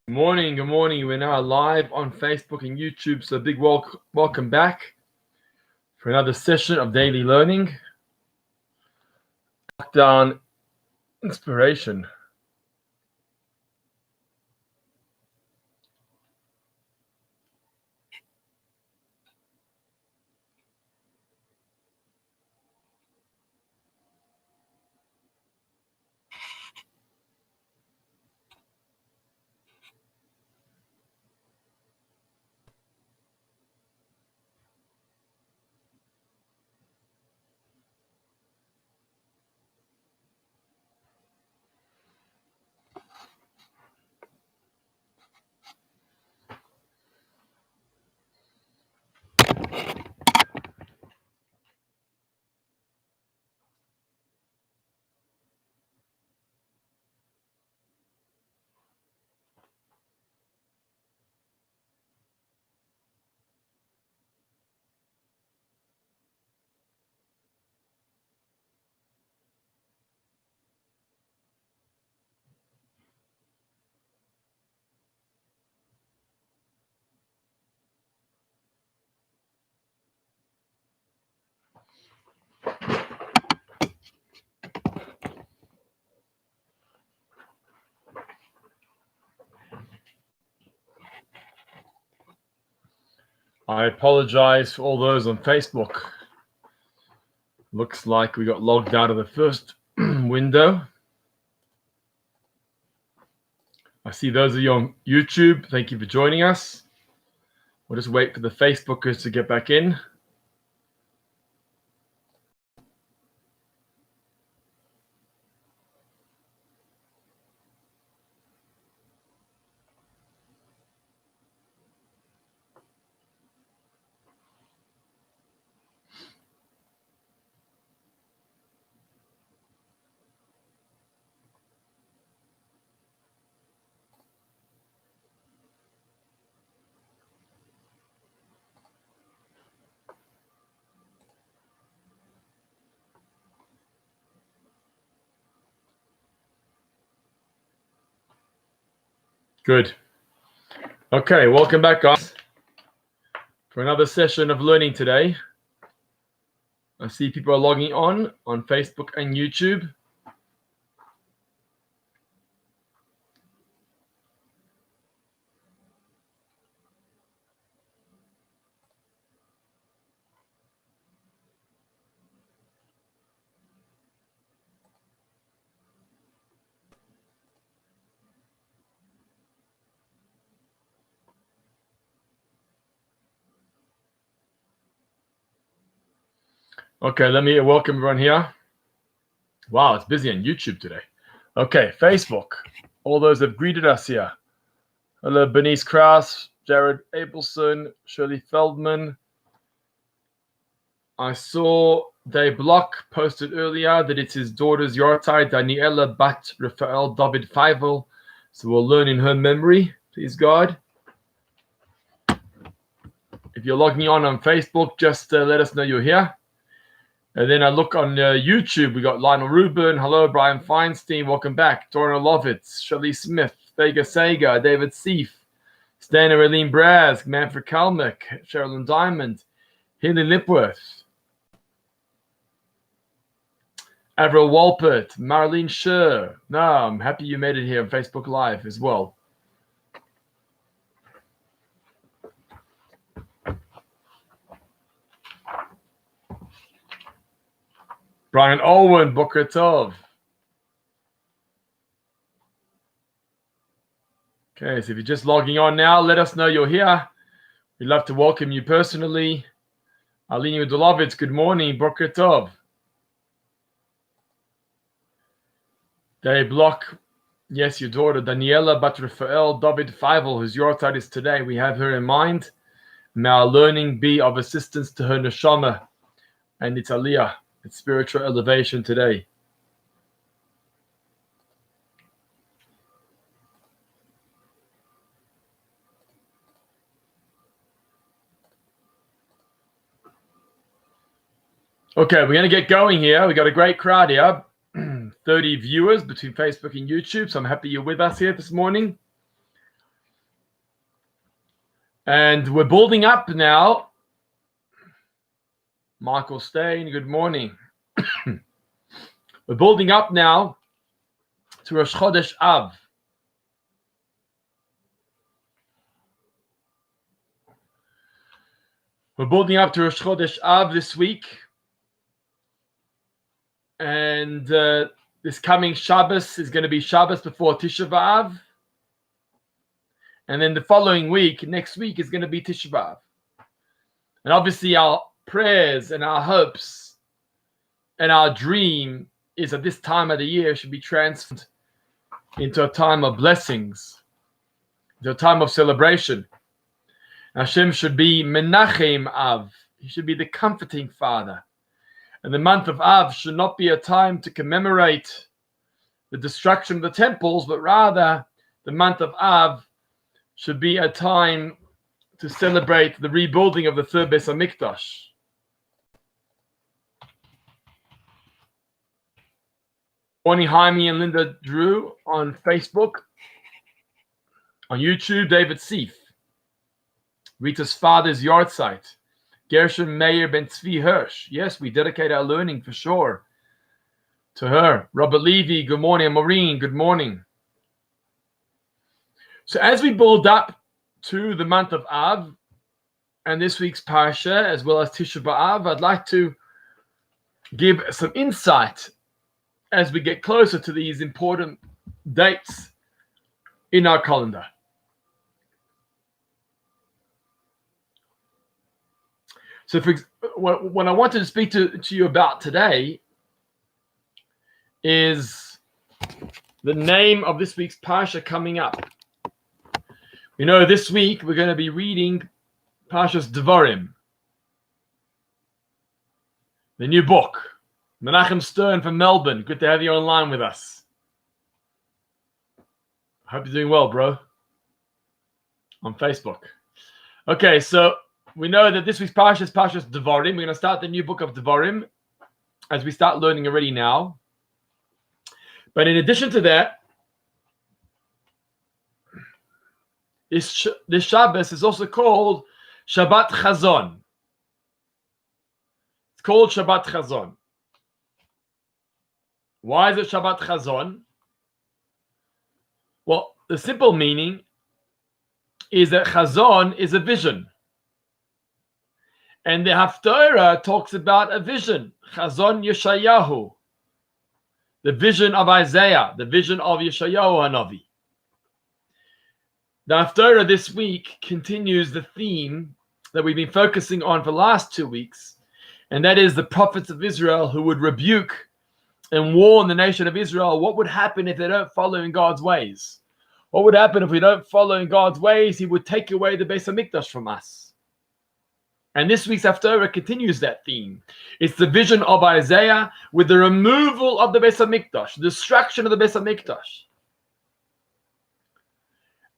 Good morning. We're now live on Facebook and YouTube, so big welcome back for another session of daily learning. Lockdown inspiration. I apologize for all those on Facebook. Looks like we got logged out of the first window. I see those of you on YouTube. Thank you for joining us. We'll just wait for the Facebookers to get back in. Good. Okay, welcome back, guys, for another session of learning today. I see people are logging on Facebook and YouTube. Okay, let me welcome everyone here. Wow, it's busy on YouTube today. Okay, Facebook. All those have greeted us here. Hello, Bernice Krause, Jared Abelson, Shirley Feldman. I saw Dave Block posted earlier that it's his daughter's Yortai, Daniela Bat Rafael David Feivel. So we'll learn in her memory, please God. If you're logging on Facebook, just let us know you're here. And then I look on YouTube, we got Lionel Rubin. Hello, Brian Feinstein. Welcome back. Dora Lovitz, Shirley Smith, Vega Sega, David Seif, Stana Eileen Brask, Manfred Kalmick, Sherilyn Diamond, Haley Lipworth, Avril Walpert, Marlene Scher. No, I'm happy you made it here on Facebook Live as well. Brian Owen, Boker Tov. Okay, so if you're just logging on now, let us know you're here. We'd love to welcome you personally. Alina Udolovitz, good morning. Boker Tov. Dave Block, yes, your daughter, Daniela Bat Rafael David Feivel, whose Yortat is today. We have her in mind. May our learning be of assistance to her neshama and its aliyah, its spiritual elevation today. Okay, we're going to get going here. We got a great crowd here. 30 viewers between Facebook and YouTube. So I'm happy you're with us here this morning. And we're building up now. Michael Stain, good morning. We're building up now to Rosh Chodesh Av. We're building up to Rosh Chodesh Av this week. And this coming Shabbos is going to be Shabbos before Tisha B'Av. And then the following week, next week, is going to be Tisha B'Av. And obviously our prayers and our hopes and our dream is that this time of the year should be transformed into a time of blessings, into a time of celebration. Hashem should be Menachem Av. He should be the comforting Father. And the month of Av should not be a time to commemorate the destruction of the temples, but rather the month of Av should be a time to celebrate the rebuilding of the third Beis HaMikdash. Morning, Jaime and Linda Drew on Facebook. On YouTube, David Seif. Rita's father's yard site. Gershon Meir Ben Tzvi Hirsch. Yes, we dedicate our learning for sure to her. Robert Levy, good morning. Maureen, good morning. So as we build up to the month of Av and this week's Parsha, as well as Tisha B'Av, I'd like to give some insight as we get closer to these important dates in our calendar. So what I wanted to speak to you about today is the name of this week's Parsha coming up. You know, this week we're going to be reading Parshas Devarim, the new book. Menachem Stern from Melbourne, good to have you online with us. I hope you're doing well, bro, on Facebook. Okay, so we know that this week's Parsha is Parshas Devarim. We're going to start the new book of Devarim as we start learning already now. But in addition to that, this Shabbos is also called Shabbat Chazon. It's called Shabbat Chazon. Why is it Shabbat Chazon? Well, the simple meaning is that Chazon is a vision. And the Haftarah talks about a vision. Chazon Yeshayahu. The vision of Isaiah. The vision of Yeshayahu Hanavi. The Haftarah this week continues the theme that we've been focusing on for the last 2 weeks. And that is the prophets of Israel who would rebuke and warn the nation of Israel what would happen if they don't follow in God's ways. What would happen if we don't follow in God's ways? He would take away the Beis HaMikdash from us. And this week's Haftarah continues that theme. It's the vision of Isaiah with the removal of the Beis HaMikdash, the destruction of the Beis HaMikdash.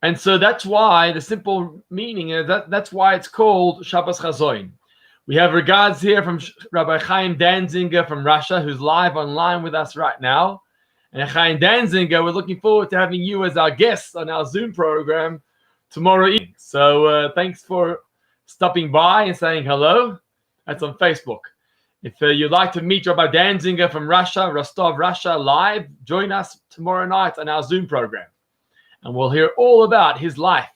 And so that's why the simple meaning is that's why it's called Shabbos Chazon. We have regards here from Rabbi Chaim Danzinger from Russia, who's live online with us right now. And Chaim Danzinger, we're looking forward to having you as our guest on our Zoom program tomorrow evening. So thanks for stopping by and saying hello. That's on Facebook. If you'd like to meet Rabbi Danzinger from Russia, Rostov, Russia, live, join us tomorrow night on our Zoom program. And we'll hear all about his life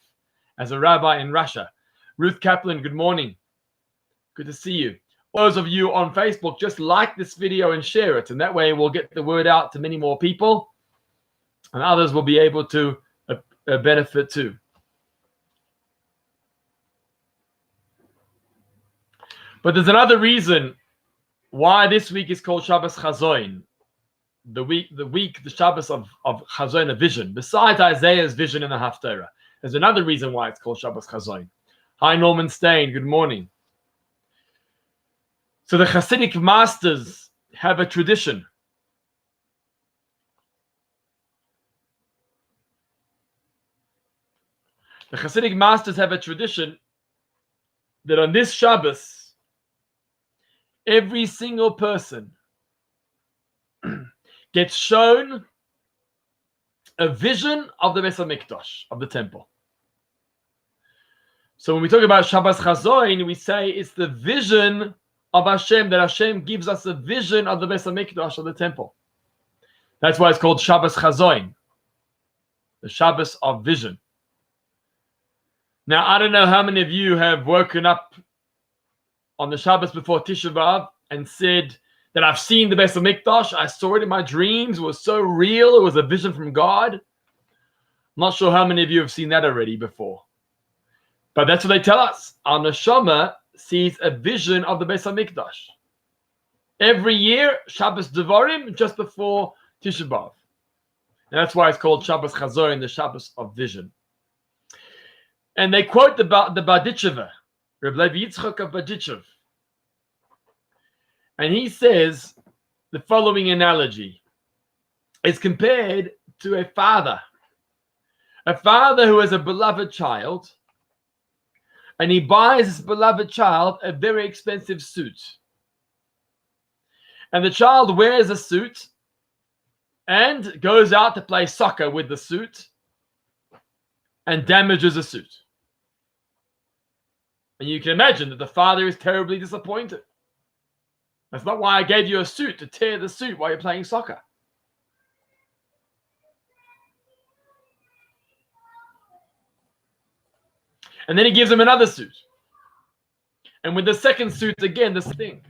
as a rabbi in Russia. Ruth Kaplan, good morning. Good to see you. Those of you on Facebook, just like this video and share it. And that way we'll get the word out to many more people. And others will be able to benefit too. But there's another reason why this week is called Shabbos Chazon. The Shabbos of Chazon, a vision. Besides Isaiah's vision in the Haftarah, there's another reason why it's called Shabbos Chazon. Hi, Norman Stein. Good morning. So the Hasidic masters have a tradition. The Hasidic masters have a tradition that on this Shabbos, every single person gets shown a vision of the Beis HaMikdash, of the temple. So when we talk about Shabbos Chazoin, we say it's the vision of Hashem, that Hashem gives us a vision of the Beis HaMikdash, of the temple. That's why it's called Shabbos Chazoin, the Shabbos of vision. Now, I don't know how many of you have woken up on the Shabbos before Tisha B'Av and said that I've seen the Beis HaMikdash, I saw it in my dreams, it was so real, it was a vision from God. I'm not sure how many of you have seen that already before. But that's what they tell us. Our neshama sees a vision of the Beis HaMikdash. Every year, Shabbos Devarim, just before Tisha B'Av. And that's why it's called Shabbos Chazoin, the Shabbos of vision. And they quote the Berditchever, Reb Levi Yitzchak of Berditchev. And he says the following analogy is compared to a father who has a beloved child, and he buys his beloved child a very expensive suit. And the child wears a suit and goes out to play soccer with the suit and damages the suit. And you can imagine that the father is terribly disappointed. That's not why I gave you a suit, to tear the suit while you're playing soccer. And then he gives him another suit. And with the second suit, again, this thing.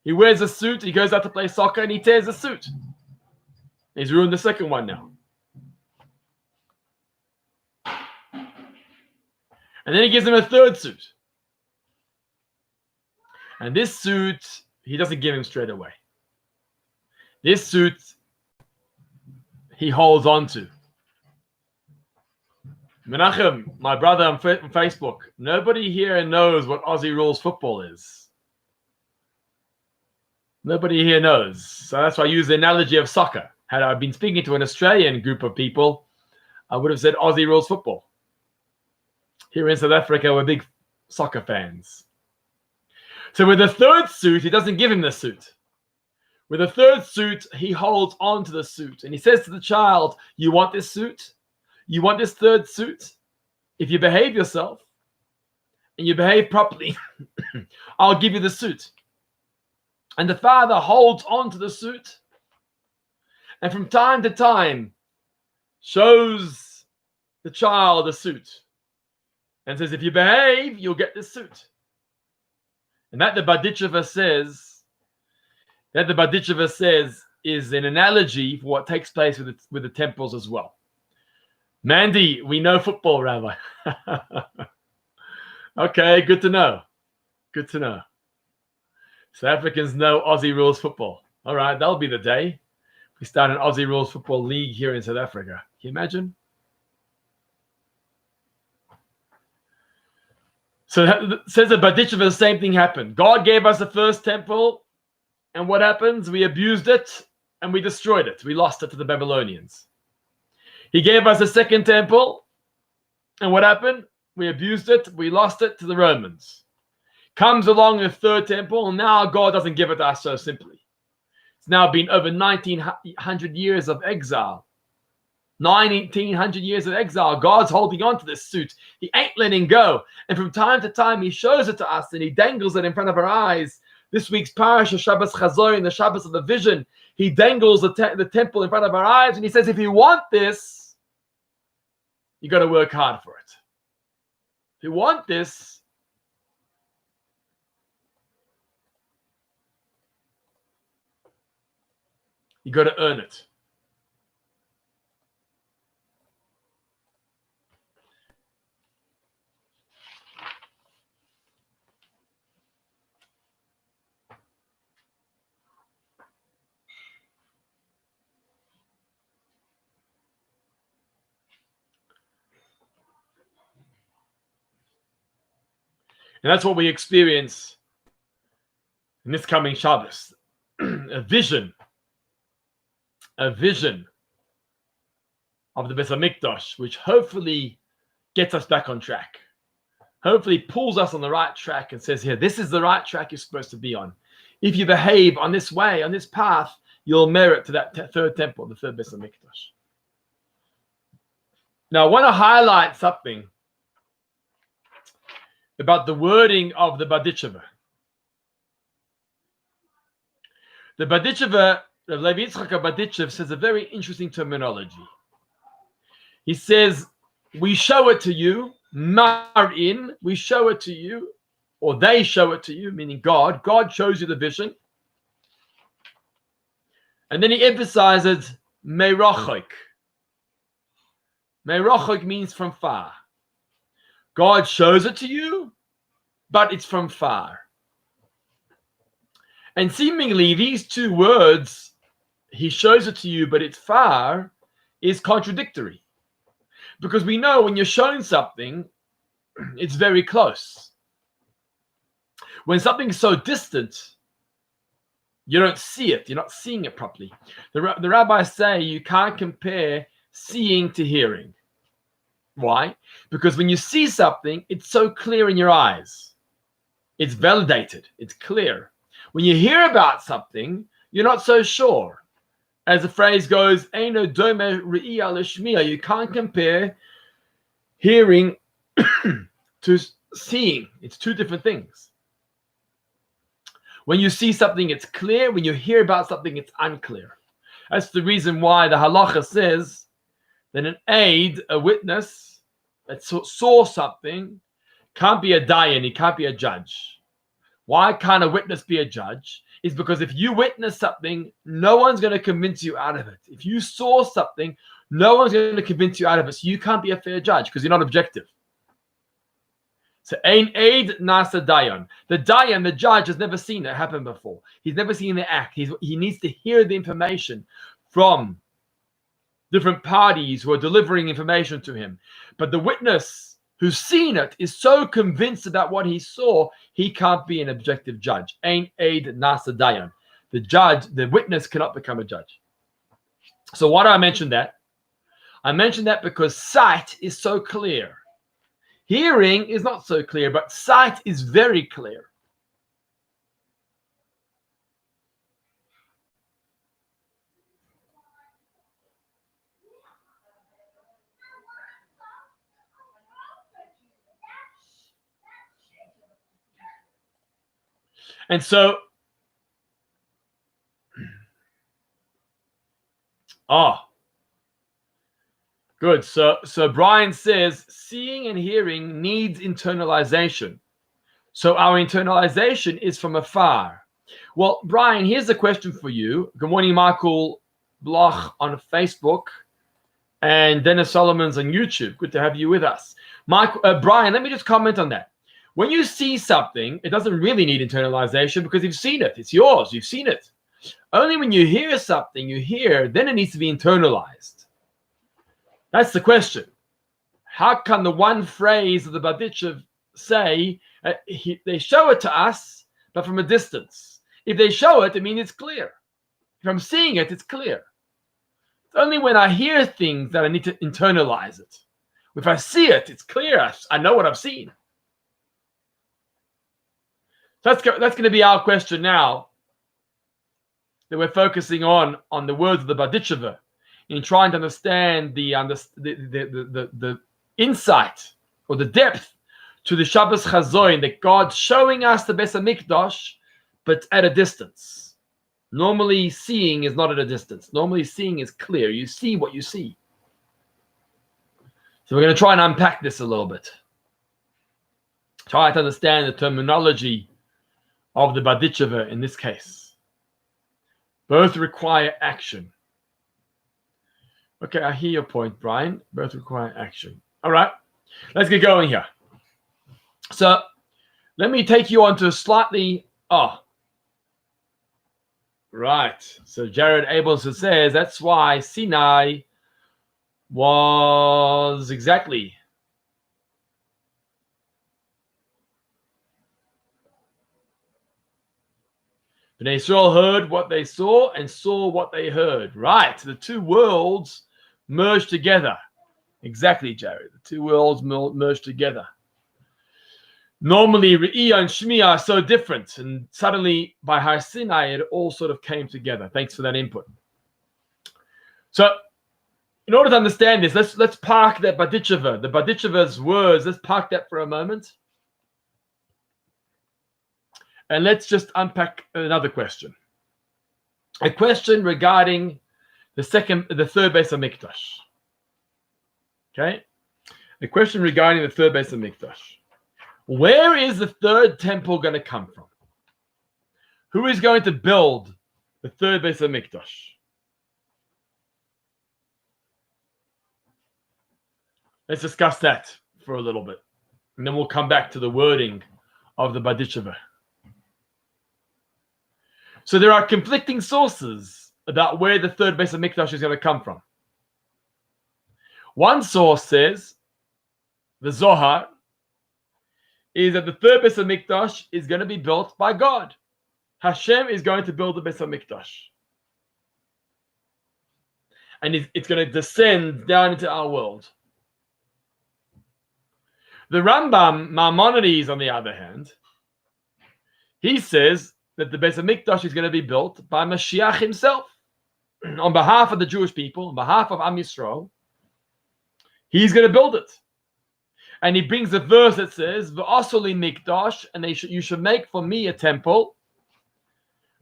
He wears a suit, he goes out to play soccer, and he tears the suit. He's ruined the second one now. And then he gives him a third suit. And this suit, he doesn't give him straight away. This suit, he holds on to. Menachem, my brother on Facebook, nobody here knows what Aussie rules football is. Nobody here knows. So that's why I use the analogy of soccer. Had I been speaking to an Australian group of people, I would have said Aussie rules football. Here in South Africa, we're big soccer fans. So with the third suit, he doesn't give him the suit. With the third suit, he holds on to the suit. And he says to the child, you want this suit? You want this third suit? If you behave yourself and you behave properly, I'll give you the suit. And the father holds on to the suit and from time to time shows the child the suit and says, if you behave, you'll get this suit. And that the Berditchever says is an analogy for what takes place with the temples as well. Mandy, we know football, Rabbi. Okay, good to know. Good to know. South Africans know Aussie rules football. All right, that'll be the day. We start an Aussie rules football league here in South Africa. Can you imagine? So says the Berditchever, the same thing happened. God gave us the first temple, and what happens? We abused it, and we destroyed it. We lost it to the Babylonians. He gave us a second temple, and what happened? We abused it, we lost it to the Romans. Comes along the third temple, and now God doesn't give it to us so simply. It's now been over 1,900 years of exile. 1,900 years of exile. God's holding on to this suit. He ain't letting go. And from time to time, he shows it to us, and he dangles it in front of our eyes. This week's parasha, Shabbos Chazoin, the Shabbos of the vision, he dangles the temple in front of our eyes, and he says, if you want this, you got to work hard for it. If you want this, you got to earn it. And that's what we experience in this coming Shabbos. A vision of the Beis HaMikdash, which hopefully gets us back on track. Hopefully pulls us on the right track and says, here, this is the right track you're supposed to be on. If you behave on this way, on this path, you'll merit to that third temple, the third Beis HaMikdash. Now, I want to highlight something about the wording of the Berditchever. The Berditchever, Levi Yitzchak Berditchev, says a very interesting terminology. He says, we show it to you, Marin, we show it to you, or they show it to you, meaning God. God shows you the vision. And then he emphasizes Meirachok. Meirachok means from far. God shows it to you, but it's from far. And seemingly these two words, he shows it to you, but it's far, is contradictory. Because we know when you're shown something, it's very close. When something's so distant, you don't see it. You're not seeing it properly. The rabbis say you can't compare seeing to hearing. Why? Because when you see something, it's so clear in your eyes. It's validated. It's clear. When you hear about something, you're not so sure. As the phrase goes, Eino dome re'iyah l'shmiya. You can't compare hearing to seeing. It's two different things. When you see something, it's clear. When you hear about something, it's unclear. That's the reason why the halacha says that an aid, a witness that saw something, can't be a dayan, he can't be a judge. Why can't a witness be a judge? Is because if you witness something, no one's going to convince you out of it. If you saw something, no one's going to convince you out of it. So you can't be a fair judge because you're not objective. So ein aid nasa dayan. The dayan, the judge, has never seen it happen before. He's never seen the act. He needs to hear the information from different parties who are delivering information to him. But the witness who's seen it is so convinced about what he saw, he can't be an objective judge. Ein aid nasa dayan. The judge, the witness cannot become a judge. So why do I mention that? I mention that because sight is so clear. Hearing is not so clear, but sight is very clear. And so, good. So Brian says, seeing and hearing needs internalization. So our internalization is from afar. Well, Brian, here's a question for you. Good morning, Michael Bloch on Facebook and Dennis Solomon's on YouTube. Good to have you with us. Brian, let me just comment on that. When you see something, it doesn't really need internalization because you've seen it. It's yours. You've seen it. Only when you hear something, then it needs to be internalized. That's the question. How can the one phrase of the Berditchev say, they show it to us, but from a distance? If they show it, it means it's clear. If I'm seeing it, it's clear. It's only when I hear things that I need to internalize it. If I see it, it's clear. I know what I've seen. So that's going to be our question now that we're focusing on the words of the Berditchever in trying to understand the insight or the depth to the Shabbos Chazoin, that God's showing us the Beis HaMikdash, but at a distance. Normally, seeing is not at a distance. Normally, seeing is clear. You see what you see. So we're going to try and unpack this a little bit. Try to understand the terminology of the Berditchever in this case. Both require action. Okay, I hear your point, Brian. Both require action. All right, let's get going here. So let me take you on to a slightly... right. So Jared Abelson says that's why Sinai was exactly... Bnei Israel heard what they saw and saw what they heard. Right. The two worlds merged together. Exactly, Jared. The two worlds merged together. Normally, Re'iyah and Shmiya are so different. And suddenly, by Har Sinai, it all sort of came together. Thanks for that input. So, in order to understand this, let's park that Berditchever, the Berditchever's words. Let's park that for a moment. And let's just unpack another question. A question regarding the third Beis Hamikdash. Okay? A question regarding the third Beis Hamikdash. Where is the third temple going to come from? Who is going to build the third Beis Hamikdash? Let's discuss that for a little bit. And then we'll come back to the wording of the Berditchever. So there are conflicting sources about where the third Beis Hamikdash is going to come from. One source says, the Zohar, is that the third Beis Hamikdash is going to be built by God. Hashem is going to build the Beis Hamikdash. And it's going to descend down into our world. The Rambam Maimonides, on the other hand, he says that the Beis Hamikdash is going to be built by Mashiach himself. On behalf of the Jewish people, on behalf of Am Yisrael, he's going to build it. And he brings a verse that says, V'asoli mikdash, and you should make for me a temple.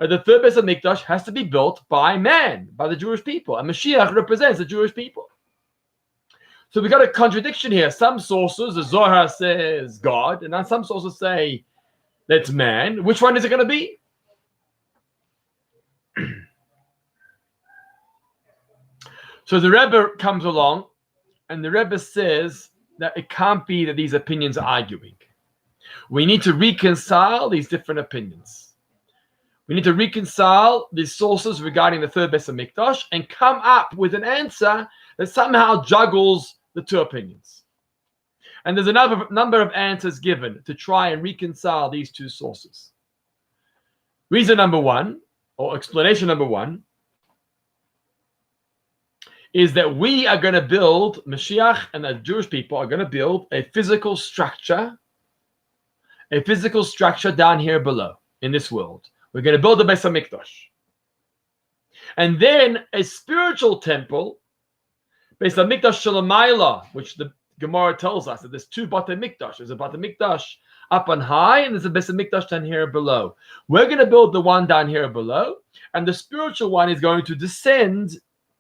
The third Beis Hamikdash has to be built by man, by the Jewish people. And Mashiach represents the Jewish people. So we got a contradiction here. Some sources, the Zohar says God, and some sources say that's man. Which one is it going to be? So the Rebbe comes along, and the Rebbe says that it can't be that these opinions are arguing. We need to reconcile these different opinions. We need to reconcile these sources regarding the third Beis Hamikdash and come up with an answer that somehow juggles the two opinions. And there's another number of answers given to try and reconcile these two sources. Reason number one, or explanation number one, is that we are going to build, Mashiach and the Jewish people are going to build a physical structure down here below in this world. We're going to build the Beis Hamikdash. And then a spiritual temple, Beis Hamikdash Shalamayla, which the Gemara tells us that there's two Batei Mikdash. There's a Batei Mikdash up on high, and there's a Beis Hamikdash down here below. We're going to build the one down here below, and the spiritual one is going to descend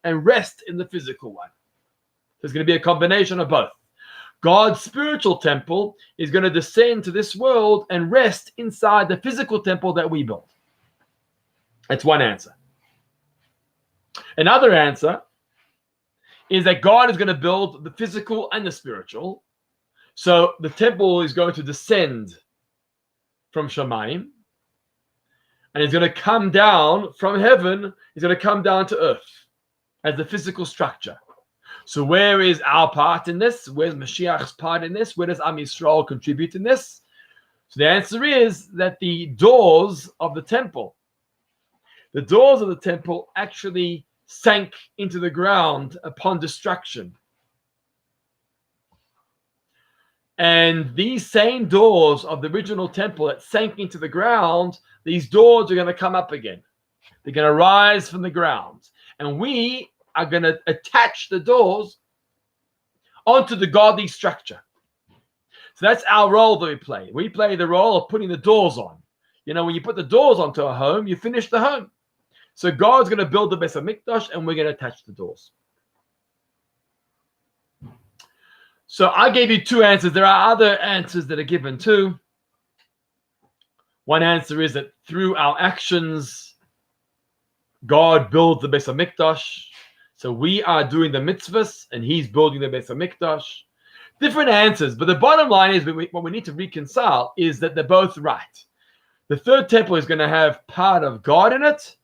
and rest in the physical one. There's going to be a combination of both. God's spiritual temple is going to descend to this world and rest inside the physical temple that we build. That's one answer. Another answer is that God is going to build the physical and the spiritual. So the temple is going to descend from Shamayim, and it's going to come down from heaven. It's going to come down to earth as the physical structure. So where is our part in this? Where's Mashiach's part in this? Where does Am Yisrael contribute in this? So the answer is that the doors of the temple actually sank into the ground upon destruction. And these same doors of the original temple that sank into the ground, these doors are going to come up again. They're going to rise from the ground. And we are going to attach the doors onto the godly structure. So that's our role that we play. We play the role of putting the doors on. You know, when you put the doors onto a home, you finish the home. So God's going to build the Beis Hamikdash, and we're going to attach the doors. So I gave you two answers. There are other answers that are given too. One answer is that through our actions, God builds the Beis Hamikdash. So we are doing the mitzvahs, and He's building the Beis Hamikdash. Different answers, but the bottom line is what we need to reconcile is that they're both right. The third temple is going to have part of God in it,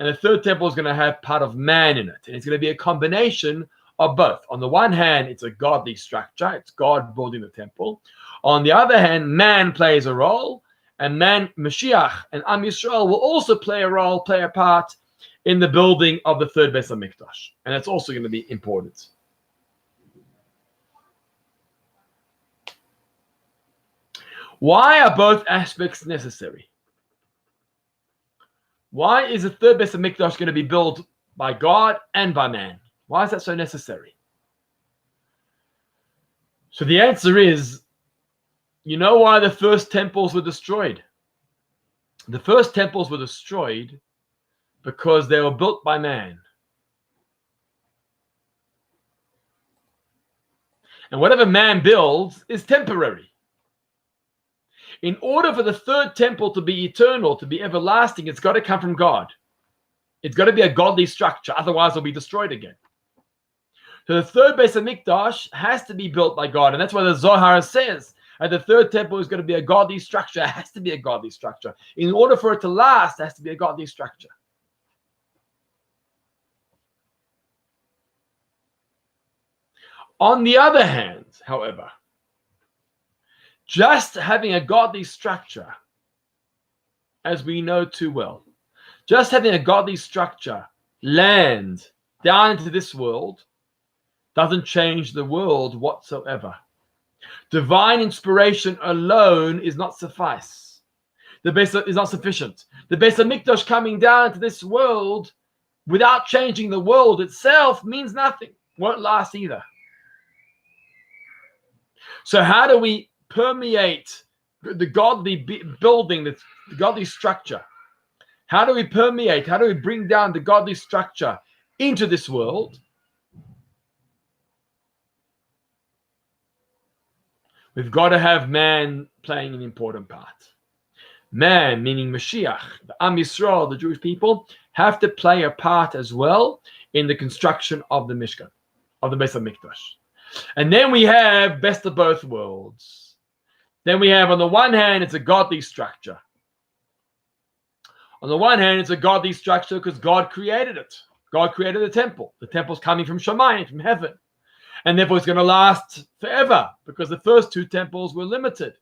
and the third temple is going to have part of man in it. And it's going to be a combination of both. On the one hand, it's a godly structure. It's God building the temple. On the other hand, man plays a role, and man, Mashiach and Am Yisrael will also play a part in the building of the third Beis Hamikdash. And that's also going to be important. Why are both aspects necessary? Why is the third Beis Hamikdash going to be built by God and by man? Why is that so necessary? So the answer is, you know why the first temples were destroyed? The first temples were destroyed because they were built by man. And whatever man builds is temporary. In order for the third temple to be eternal, to be everlasting, it's got to come from God. It's got to be a godly structure. Otherwise, it'll be destroyed again. So the third Beis HaMikdash has to be built by God. And that's why the Zohar says that the third temple is going to be a godly structure. It has to be a godly structure. In order for it to last, it has to be a godly structure. On the other hand, however, just having a godly structure, as we know too well, just having a godly structure land down into this world doesn't change the world whatsoever. Divine inspiration alone is not suffice. The Beis is not sufficient. The Beis HaMikdash coming down to this world without changing the world itself means nothing. Won't last either. So how do we permeate the godly building, the godly structure? How do we permeate? How do we bring down the godly structure into this world? We've got to have man playing an important part. Man, meaning Mashiach, the Am Yisrael, the Jewish people, have to play a part as well in the construction of the Mishkan, of the Beis HaMikdash. And then we have best of both worlds. Then we have, on the one hand, it's a godly structure. On the one hand, it's a godly structure because God created it. God created the temple. The temple's coming from Shemayim, from heaven. And therefore it's going to last forever because the first two temples were limited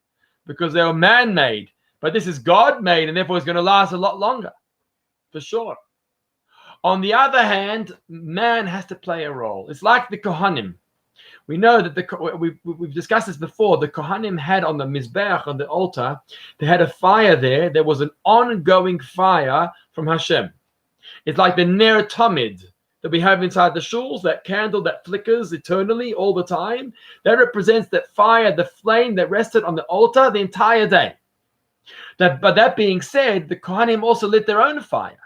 because they were man-made. But this is God-made, and therefore it's going to last a lot longer, for sure. On the other hand, man has to play a role. It's like the Kohanim. We know that we've discussed this before. The Kohanim had on the Mizbeach, on the altar, they had a fire there. There was an ongoing fire from Hashem. It's like the Ner Tamid that we have inside the shuls, that candle that flickers eternally all the time. That represents that fire, the flame that rested on the altar the entire day. But that being said, the Kohanim also lit their own fire.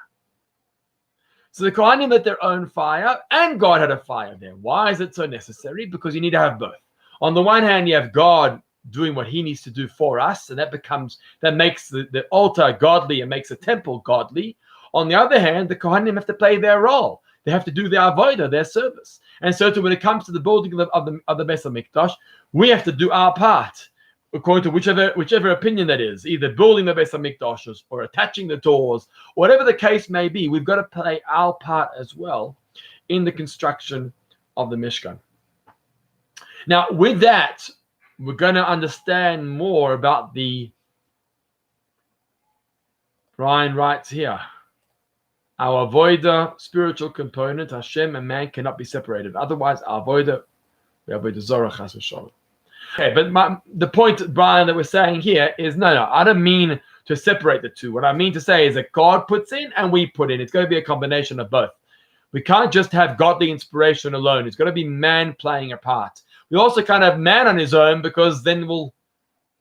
So the Kohanim lit their own fire, and God had a fire there. Why is it so necessary? Because you need to have both. On the one hand, you have God doing what he needs to do for us, and that makes the altar godly and makes the temple godly. On the other hand, the Kohanim have to play their role. They have to do their avodah, their service. And so when it comes to the building of the Beis HaMikdash, we have to do our part, according to whichever opinion that is, either building the Beis HaMikdash or attaching the doors, whatever the case may be. We've got to play our part as well in the construction of the Mishkan. Now, with that, we're going to understand more about the, Brian writes here, our avodah, spiritual component, Hashem and man cannot be separated. Otherwise, our avodah, we avodah zorah chas v'sholom. Okay, but the point, Brian, that we're saying here is, no, I don't mean to separate the two. What I mean to say is that God puts in and we put in. It's going to be a combination of both. We can't just have godly inspiration alone. It's going to be man playing a part. We also can't have man on his own because then we'll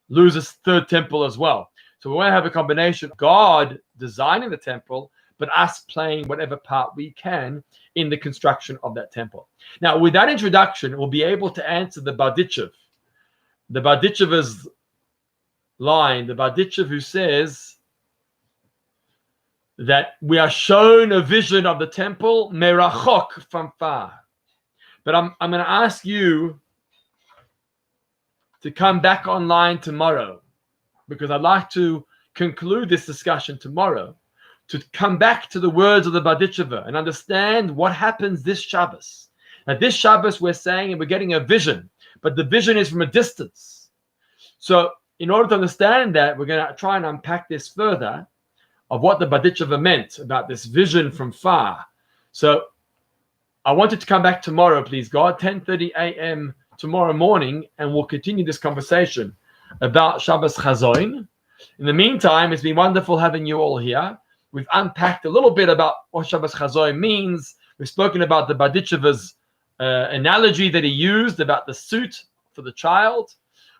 lose his third temple as well. So we want to have a combination of God designing the temple, but us playing whatever part we can in the construction of that temple. Now, with that introduction, we'll be able to answer the Barditchev. The Barditcheva's line, the Barditchev who says that we are shown a vision of the temple merachok, from far. But I'm going to ask you to come back online tomorrow, because I'd like to conclude this discussion tomorrow, to come back to the words of the Barditcheva and understand what happens this Shabbos. Now, this Shabbos we're saying, and we're getting a vision, but the vision is from a distance. So in order to understand that, we're going to try and unpack this further of what the Barditcheva meant about this vision from far. So I wanted to come back tomorrow, please God, 10:30 a.m. tomorrow morning, and we'll continue this conversation about Shabbos Chazoin. In the meantime, it's been wonderful having you all here. We've unpacked a little bit about what Shabbos Chazoin means. We've spoken about the Barditcheva's analogy that he used about the suit for the child.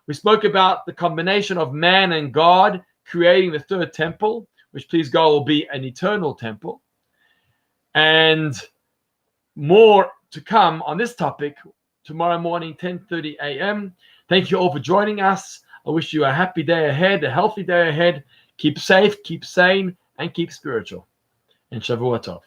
We spoke about the combination of man and God creating the third temple. which, please God, will be an eternal temple. And more to come on this topic tomorrow morning, 10:30 a.m. Thank you all for joining us. I wish you a happy day ahead, a healthy day ahead. Keep safe, keep sane, and keep spiritual. And Shavua Tov.